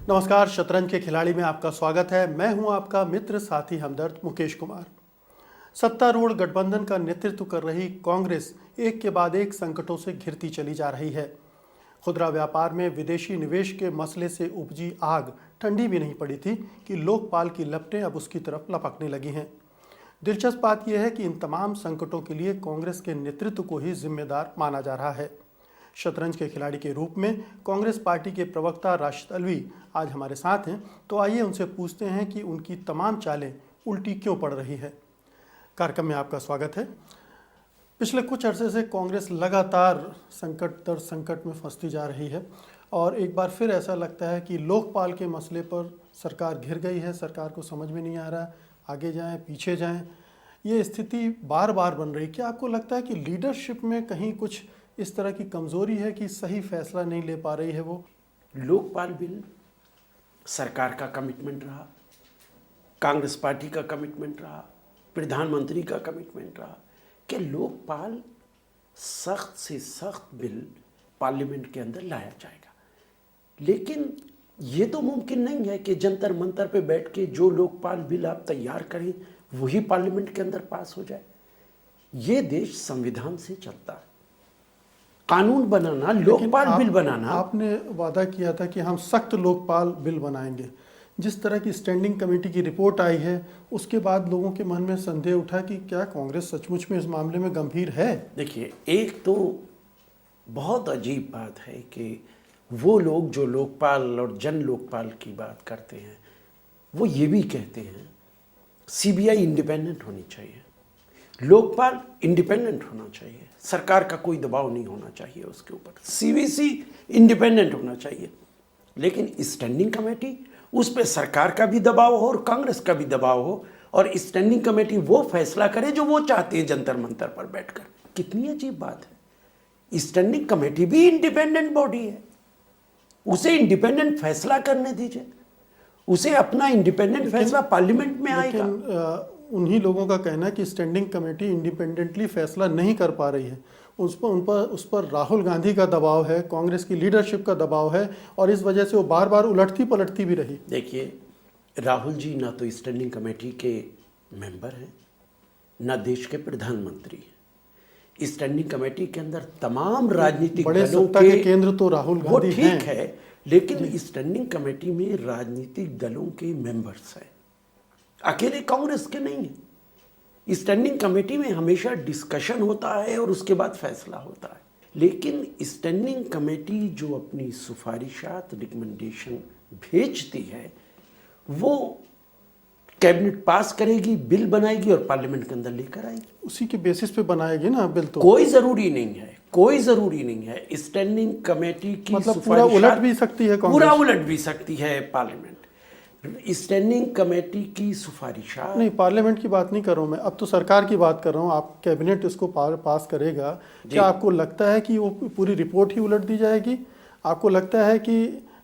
नमस्कार, शतरंज के खिलाड़ी में आपका स्वागत है। मैं हूं आपका मित्र साथी हमदर्द मुकेश कुमार। सत्तारूढ़ गठबंधन का नेतृत्व कर रही कांग्रेस एक के बाद एक संकटों से घिरती चली जा रही है। खुदरा व्यापार में विदेशी निवेश के मसले से उपजी आग ठंडी भी नहीं पड़ी थी कि लोकपाल की लपटें अब उसकी तरफ लपकने लगी हैं। दिलचस्प बात यह है कि इन तमाम संकटों के लिए कांग्रेस के नेतृत्व को ही जिम्मेदार माना जा रहा है। शतरंज के खिलाड़ी के रूप में कांग्रेस पार्टी के प्रवक्ता राशिद अल्वी आज हमारे साथ हैं, तो आइए उनसे पूछते हैं कि उनकी तमाम चालें उल्टी क्यों पड़ रही है। कार्यक्रम में आपका स्वागत है। पिछले कुछ अरसे से कांग्रेस लगातार संकट दर संकट में फंसती जा रही है और एक बार फिर ऐसा लगता है कि लोकपाल के मसले पर सरकार घिर गई है। सरकार को समझ में नहीं आ रहा आगे जाएं पीछे जाएं, ये स्थिति बार बार बन रही। क्या आपको लगता है कि लीडरशिप में कहीं कुछ इस तरह की कमजोरी है कि सही फैसला नहीं ले पा रही है? वो लोकपाल बिल सरकार का कमिटमेंट रहा, कांग्रेस पार्टी का कमिटमेंट रहा, प्रधानमंत्री का कमिटमेंट रहा कि लोकपाल सख्त से सख्त बिल पार्लियामेंट के अंदर लाया जाएगा। लेकिन ये तो मुमकिन नहीं है कि जंतर मंतर पे बैठ के जो लोकपाल बिल आप तैयार करें वही पार्लियामेंट के अंदर पास हो जाए। ये देश संविधान से चलता है। कानून बनाना, लोकपाल बिल बनाना। आपने वादा किया था कि हम सख्त लोकपाल बिल बनाएंगे। जिस तरह की स्टैंडिंग कमेटी की रिपोर्ट आई है उसके बाद लोगों के मन में संदेह उठा कि क्या कांग्रेस सचमुच में इस मामले में गंभीर है। देखिए, एक तो बहुत अजीब बात है कि वो लोग जो लोकपाल और जन लोकपाल की बात करते हैं वो ये भी कहते हैं सीबीआई इंडिपेंडेंट होनी चाहिए, लोकपाल इंडिपेंडेंट होना चाहिए, सरकार का कोई दबाव नहीं होना चाहिए उसके ऊपर, सीवीसी इंडिपेंडेंट होना चाहिए। लेकिन स्टैंडिंग कमेटी, उस पर सरकार का भी दबाव हो और कांग्रेस का भी दबाव हो और स्टैंडिंग कमेटी वो फैसला करे जो वो चाहते हैं जंतर मंतर पर बैठकर। कितनी अजीब बात है। स्टैंडिंग कमेटी भी इंडिपेंडेंट बॉडी है, उसे इंडिपेंडेंट फैसला करने दीजिए, उसे अपना इंडिपेंडेंट फैसला पार्लियामेंट में आएगा। उन्हीं लोगों का कहना है कि स्टैंडिंग कमेटी इंडिपेंडेंटली फैसला नहीं कर पा रही है। उस पर राहुल गांधी का दबाव है, कांग्रेस की लीडरशिप का दबाव है और इस वजह से वो बार बार उलटती पलटती भी रही। देखिए, राहुल जी ना तो स्टैंडिंग कमेटी के मेंबर हैं, ना देश के प्रधानमंत्री हैं। स्टैंडिंग कमेटी के अंदर तमाम राजनीतिक बड़े दलों सत्ता के केंद्र तो राहुल गांधी हैं। ठीक है, लेकिन स्टैंडिंग कमेटी में राजनीतिक दलों के मेंबर्स हैं, अकेले कांग्रेस के नहीं है। स्टैंडिंग कमेटी में हमेशा डिस्कशन होता है और उसके बाद फैसला होता है। लेकिन स्टैंडिंग कमेटी जो अपनी सिफारिशात रिकमेंडेशन भेजती है वो कैबिनेट पास करेगी, बिल बनाएगी और पार्लियामेंट के अंदर लेकर आएगी। उसी के बेसिस पे बनाएगी ना बिल। तो कोई जरूरी नहीं है, कोई जरूरी नहीं है। स्टैंडिंग कमेटी की मतलब पूरा उलट भी सकती है, पूरा उलट भी सकती है पार्लियामेंट। स्टैंडिंग कमेटी की सिफारिशात नहीं, पार्लियामेंट की बात नहीं कर रहा हूँ मैं, अब तो सरकार की बात कर रहा हूँ। आप कैबिनेट इसको पास करेगा, क्या आपको लगता है कि वो पूरी रिपोर्ट ही उलट दी जाएगी? आपको लगता है कि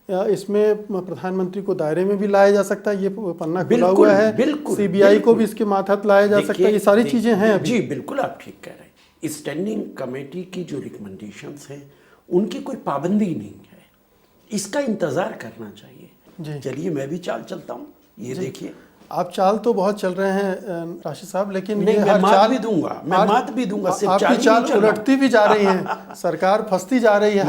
इसमें प्रधानमंत्री को दायरे में भी लाया जा सकता है? ये पन्ना खुला हुआ है, सीबीआई को भी इसके मातहत लाया जा सकता है। ये सारी चीजें हैं अभी। जी बिल्कुल, आप ठीक कह रहे हैं। स्टैंडिंग कमेटी की जो रिकमेंडेशंस हैं उनकी कोई पाबंदी नहीं है, इसका इंतजार करना चाहिए। चलिए, मैं भी चाल चलता हूँ। ये देखिए, आप चाल तो बहुत चल रहे हैं राशिद साहब, लेकिन नहीं, ये मैं मात भी दूंगा, मैं मात भी दूंगा। आपकी चाल उलटती भी जा रही है, सरकार फंसती जा रही है।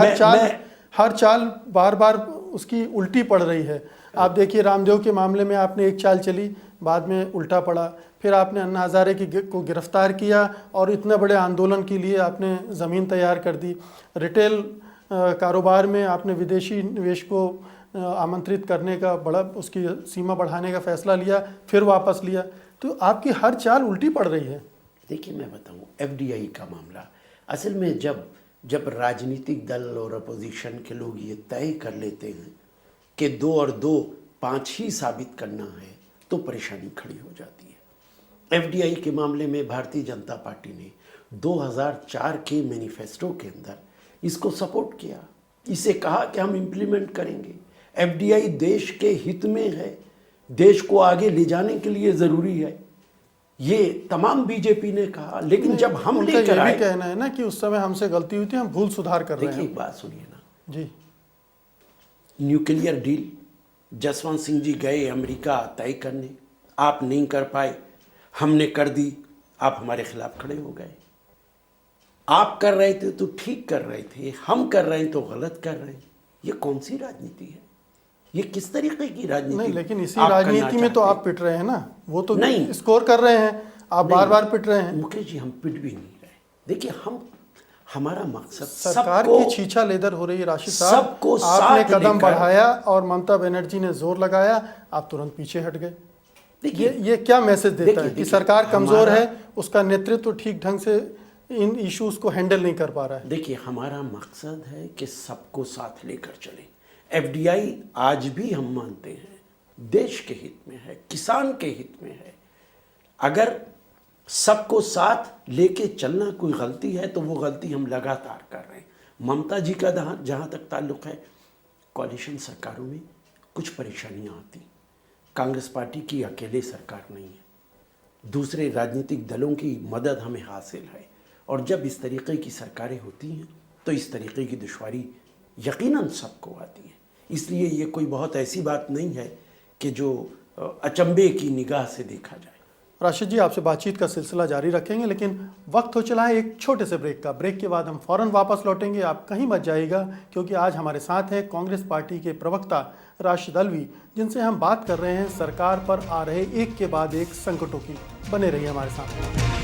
हर चाल बार बार उसकी उल्टी पड़ रही है। आप देखिए, रामदेव के मामले में आपने एक चाल चली, बाद में उल्टा पड़ा। फिर आपने अन्ना हजारे को गिरफ्तार किया और इतने बड़े आंदोलन के लिए आपने ज़मीन तैयार कर दी। रिटेल कारोबार में आपने विदेशी निवेश को आमंत्रित करने का उसकी सीमा बढ़ाने का फैसला लिया, फिर वापस लिया। तो आपकी हर चाल उल्टी पड़ रही है। देखिए, मैं बताऊं, एफडीआई का मामला असल में जब राजनीतिक दल और अपोजिशन के लोग ये तय कर लेते हैं कि 2 और 2 5 ही साबित करना है तो परेशानी खड़ी हो जाती है। एफडीआई के मामले में भारतीय जनता पार्टी ने 2004 के मैनिफेस्टो के अंदर इसको सपोर्ट किया, इसे कहा कि हम इम्प्लीमेंट करेंगे। एफडीआई देश के हित में है, देश को आगे ले जाने के लिए ज़रूरी है, ये तमाम बीजेपी ने कहा। लेकिन जब हम लेकर आए, कहना है ना कि उस समय हमसे गलती हुई थी, हम भूल सुधार कर रहे हैं। देखिए, एक बात सुनिए ना जी, न्यूक्लियर डील जसवंत सिंह जी गए अमेरिका तय करने, आप नहीं कर पाए, हमने कर दी, आप हमारे खिलाफ खड़े हो गए। आप कर रहे थे तो ठीक कर रहे थे, हम कर रहे हैं तो गलत कर रहे हैं। ये कौन सी राजनीति है? ये किस तरीके की राजनीति? नहीं, लेकिन इसी आप राजनीति में तो करना आप पिट रहे हैं ना, वो तो नहीं। स्कोर कर रहे हैं, आप बार बार पिट रहे हैं। मुकेश जी, हम पिट भी नहीं रहे। देखिए, हमारा मकसद सरकार की छीछा लेदर हो रही है। राशिद साहब, सबको आपने साथ कदम लेकर बढ़ाया और ममता बनर्जी ने जोर लगाया, आप तुरंत पीछे हट गए। देखिए, ये क्या मैसेज देता है कि देखिए, सरकार कमजोर हमारा- है, उसका नेतृत्व ठीक ढंग से इन इश्यूज को हैंडल नहीं कर पा रहा है। देखिए, हमारा मकसद है कि सबको साथ लेकर चलें। एफडीआई आज भी हम मानते हैं देश के हित में है, किसान के हित में है। अगर सबको साथ लेके चलना कोई गलती है तो वो गलती हम लगातार कर रहे हैं। ममता जी का जहाँ तक ताल्लुक़ है, कॉलिशन सरकारों में कुछ परेशानियाँ आती। कांग्रेस पार्टी की अकेले सरकार नहीं है, दूसरे राजनीतिक दलों की मदद हमें हासिल है। और जब इस तरीके की सरकारें होती हैं तो इस तरीके की दुश्वारी यकीनन सबको आती है। इसलिए ये कोई बहुत ऐसी बात नहीं है कि जो अचंभे की निगाह से देखा जाए। राशिद जी, आपसे बातचीत का सिलसिला जारी रखेंगे, लेकिन वक्त हो चला है एक छोटे से ब्रेक का। ब्रेक के बाद हम फौरन वापस लौटेंगे, आप कहीं मत जाइएगा, क्योंकि आज हमारे साथ है कांग्रेस पार्टी के प्रवक्ता राशिद अल्वी, जिनसे हम बात कर रहे हैं सरकार पर आ रहे एक के बाद एक संकटों की। बने रहिए हमारे साथ।